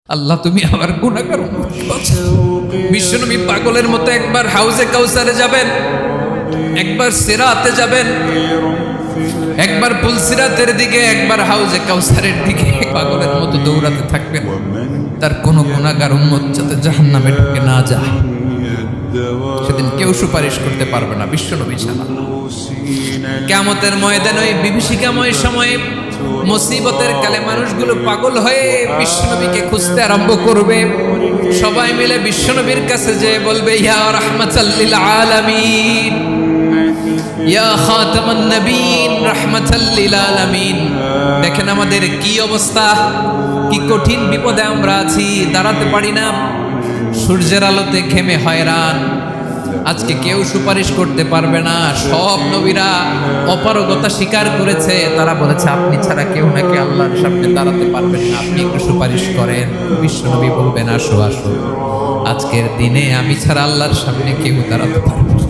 আল্লাহ তুমি আমার গুনাহগার উম্মত বাঁচাও। বিশ্বনবী পাগলের মতো একবার হাউজে কাউসারে যাবেন, একবার সিরাতে যাবেন, একবার পুলসিরাতের দিকে, একবার হাউজে কাউসারের দিকে পাগলের মতো দৌড়াতে থাকবেন। তার কোনো গুনাহগার উম্মত যাতে জাহান্নামে ঢুকে না যায়, সেদিন কেউ সুপারিশ করতে পারবে না বিশ্বনবী ছাড়া। কিয়ামতের ময়দানে ওই বিভীষিকাময় সময়ে মুসিবতের কালে মানুষগুলো পাগল হয়ে বিশ্বনবীকে খুঁজতে আরম্ভ করবে। সবাই মিলে বিশ্বনবীর কাছে যেয়ে বলবে, ইয়া রাহমাতাল লিল আলামিন, ইয়া খাতামান নবীন, রাহমাতাল লিল আলামিন। দেখেন আমাদের কি অবস্থা, কি কঠিন বিপদে আমরা আছি, দাঁড়াতে পারি না, সূর্যের আলোতে ঘেমে হয়রান। আজকে কেউ সুপারিশ করতে পারবে না। সব নবীরা অপারগতা স্বীকার করেছে, তারা বলেছে আপনি ছাড়া কেউ নাকি আল্লাহর সামনে দাঁড়াতে পারবেন না, আপনি একটু সুপারিশ করেন। বিশ্বনবী বলবেন, আসো আসো, আজকের দিনে আমি ছাড়া আল্লাহর সামনে কেউ দাঁড়াতে পারবে না।